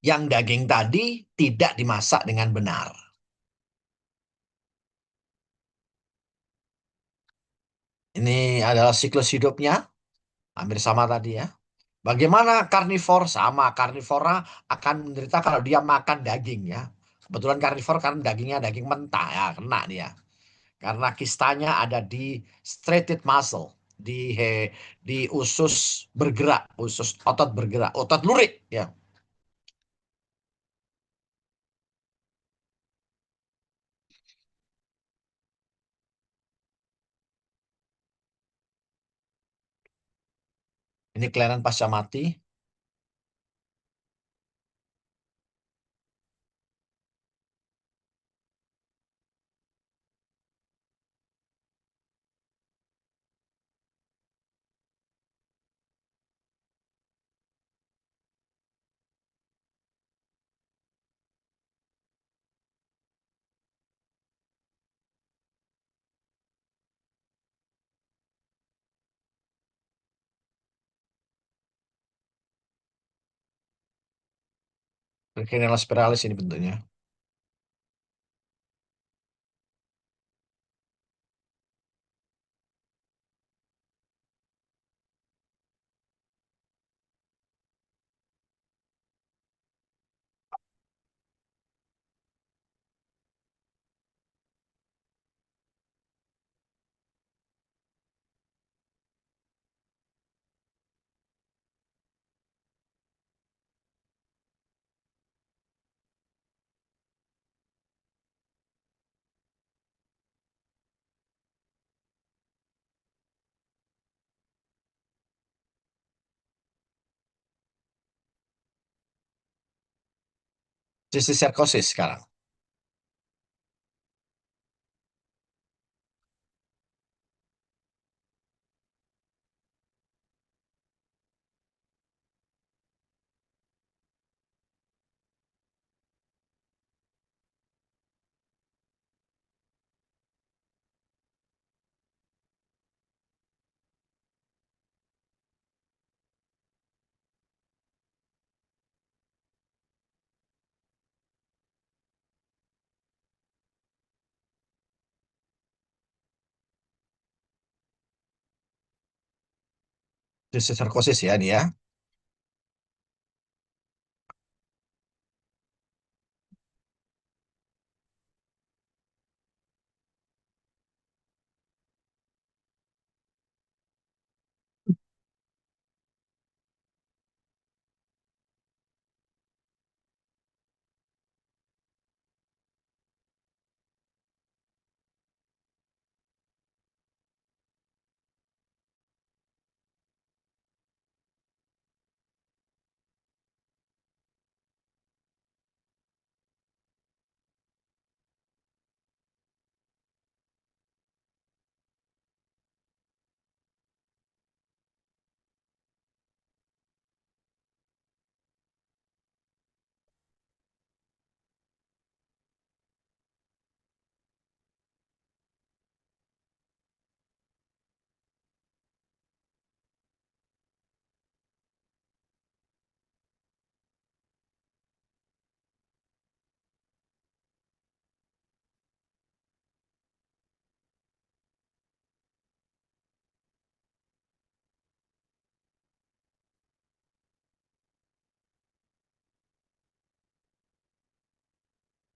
yang daging tadi tidak dimasak dengan benar. Ini adalah siklus hidupnya, hampir sama tadi ya. Bagaimana karnivor? Sama, karnivora akan menderita kalau dia makan daging ya. Kebetulan karnivor kan dagingnya daging mentah ya, kena dia. Karena kistanya ada di striated muscle, di usus bergerak, usus otot bergerak, otot lurik ya. Ini kelainan pasca mati. Cranial spiralis ini bentuknya. Cysticercosis sekarang. Cysticercosis ya dia.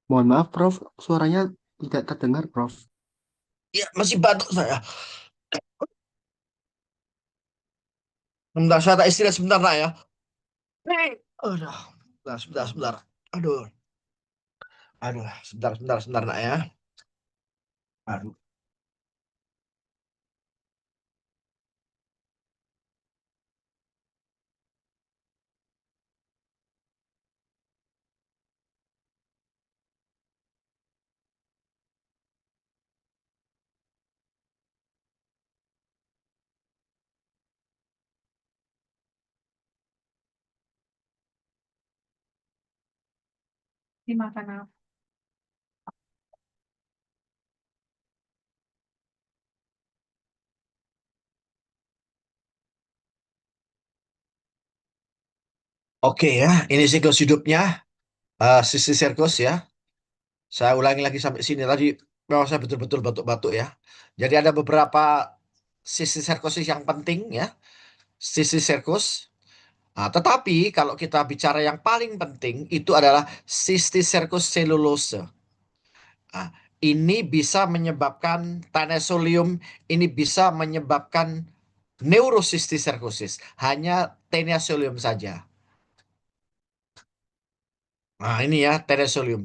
Mohon maaf, Prof. Suaranya tidak terdengar, Prof. Ya, masih batuk saya. Sebentar, saya tak istirahat sebentar nak ya. Aduh, sebentar, sebentar, sebentar. Aduh, aduh, sebentar, sebentar, sebentar nak ya. Aduh, Dimakan apa? Oke ya, ini siklus hidupnya sisi Serkos ya. Saya ulangi lagi sampai sini tadi memang saya betul-betul batuk-batuk ya. Jadi ada beberapa sisi Serkosis yang penting ya, sisi Serkos. Nah, tetapi kalau kita bicara yang paling penting itu adalah Cysticercus cellulose. Nah, ini bisa menyebabkan Tanesolium, ini bisa menyebabkan neurocysticercosis. Hanya Tanesolium saja. Nah, ini ya teresolium.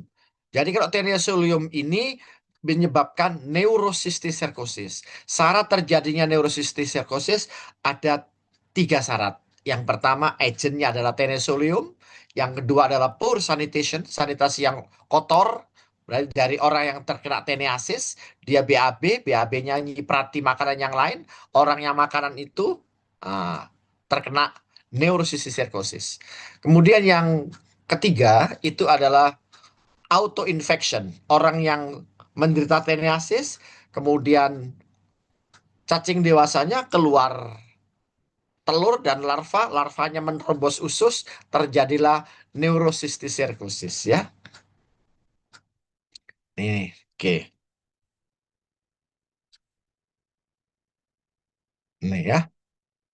Jadi kalau teresolium ini menyebabkan neurosistiserkosis. Syarat terjadinya neurosistiserkosis ada tiga syarat. Yang pertama, agentnya adalah teresolium. Yang kedua adalah poor sanitation, sanitasi yang kotor. Berarti dari orang yang terkena teniasis, dia BAB, BAB-nya nyiprati makanan yang lain. Orang yang makanan itu terkena neurosistiserkosis. Kemudian yang ketiga itu adalah autoinfection. Orang yang menderita teniasis, kemudian cacing dewasanya keluar telur dan larva, larvanya menerobos usus, terjadilah neurocysticercosis ya. Ini, oke. Ini ya.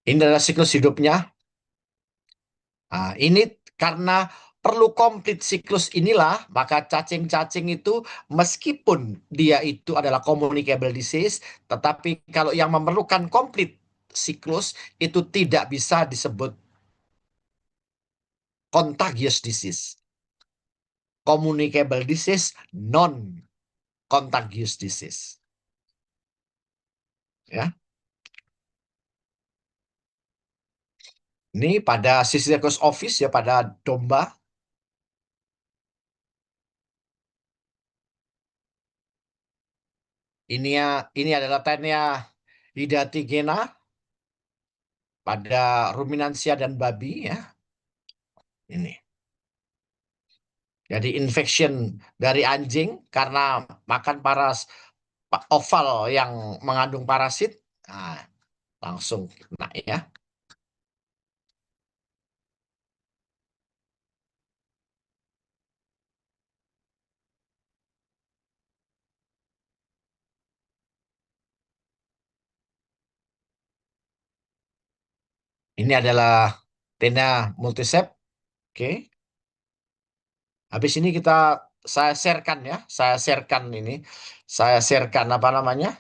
Ini adalah siklus hidupnya. Nah, ini karena perlu komplit siklus inilah, maka cacing-cacing itu meskipun dia itu adalah communicable disease, tetapi kalau yang memerlukan komplit siklus itu tidak bisa disebut contagious disease. Communicable disease, non-contagious disease. Ya, ini pada Cysticercus ovis ya pada domba. Ini ya, ini adalah Taenia hidatigena pada ruminansia dan babi ya. Ini. Jadi infection dari anjing karena makan oval yang mengandung parasit, nah, langsung kena ya. Ini adalah tena multisep. Oke. Habis ini saya sharekan ya, saya sharekan apa namanya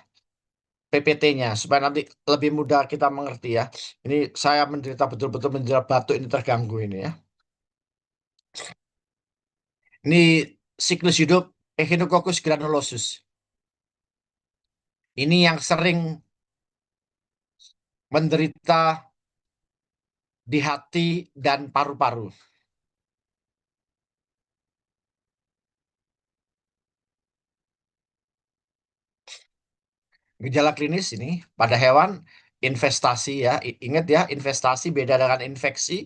PPT-nya supaya nanti lebih mudah kita mengerti ya. Ini saya menderita betul-betul menderita batuk ini terganggu ini ya. Ini siklus hidup Echinococcus granulosus. Ini yang sering menderita di hati dan paru-paru. Gejala klinis ini pada hewan investasi ya. Ingat ya, investasi beda dengan infeksi.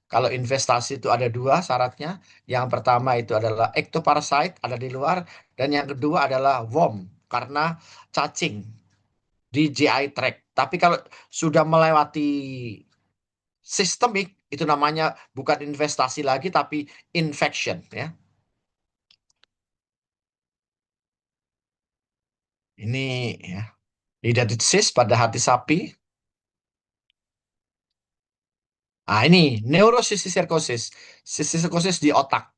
Kalau investasi itu ada dua syaratnya. Yang pertama itu adalah ectoparasit ada di luar dan yang kedua adalah worm karena cacing di GI tract. Tapi kalau sudah melewati sistemik itu namanya bukan investasi lagi tapi infection ya. Ini ya. Hidatidisis pada hati sapi. Nah, ini neurosisticercosis. Sisticercosis di otak.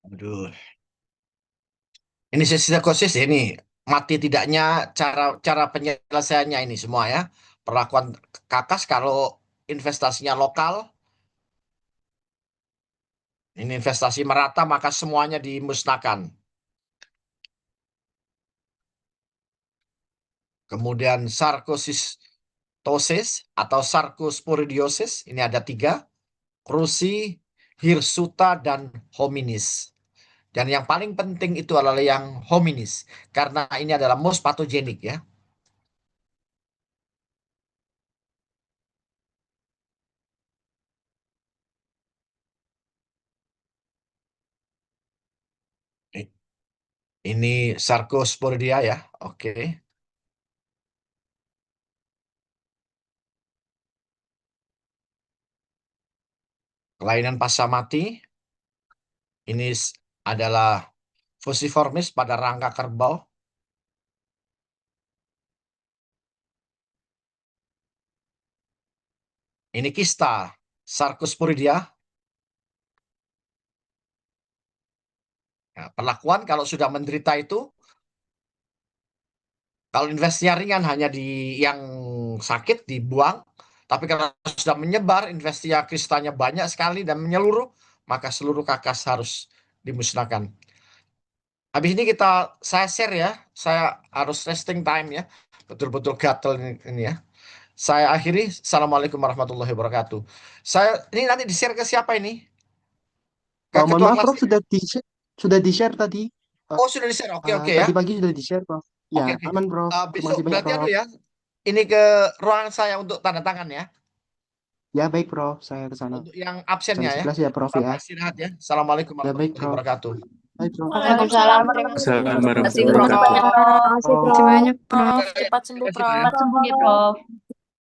Aduh. Ini sisticercosis ini mati tidaknya cara cara penyelesaiannya ini semua ya. Perlakuan kakas kalau investasinya lokal, ini investasi merata maka semuanya dimusnahkan. Kemudian sarkoidosis atau sarkosporidiosis, ini ada tiga. Krusi, hirsuta, dan hominis. Dan yang paling penting itu adalah yang hominis. Karena ini adalah most pathogenic ya. Ini Sarcosporidia ya. Oke. Kelainan pasca mati. Ini adalah fusiformis pada rangka kerbau. Ini kista Sarcosporidia. Nah, perlakuan kalau sudah menderita itu, kalau investasinya ringan hanya di yang sakit dibuang, tapi kalau sudah menyebar, investasi kistanya banyak sekali dan menyeluruh, maka seluruh kakas harus dimusnahkan. Habis ini saya share ya, saya harus resting time ya, betul-betul gatel ini ya. Saya akhiri, Assalamualaikum warahmatullahi wabarakatuh. Ini nanti di-share ke siapa ini? Ke Mohon ketua maaf, kelas? Prof, sudah di-share tadi. Eh, Oh, sudah di-share. Oke, oke ya. Tadi pagi sudah di-share, Prof. Ya, Oke, oke. aman, Prof. Terima Besok kasih banyak, berarti Prof. ya. Ini ke ruangan saya untuk tanda tangan ya. Ya, baik, Prof. Saya ke sana. Untuk yang Jam absennya ya. 11 ya, Prof, ya. Selamat istirahat ya. Assalamualaikum Ya, baik, warahmatullahi Prof. wabarakatuh. Baik, Prof. Waalaikumsalam. Terima kasih. Assalamualaikum Terima kasih, warahmatullahi Prof. wabarakatuh. Terima kasih, Makasih Prof. banyak, Prof. Cepat Terima sembuh, kasih, Pak, Prof. ya. Cepat sembuh ya, Prof.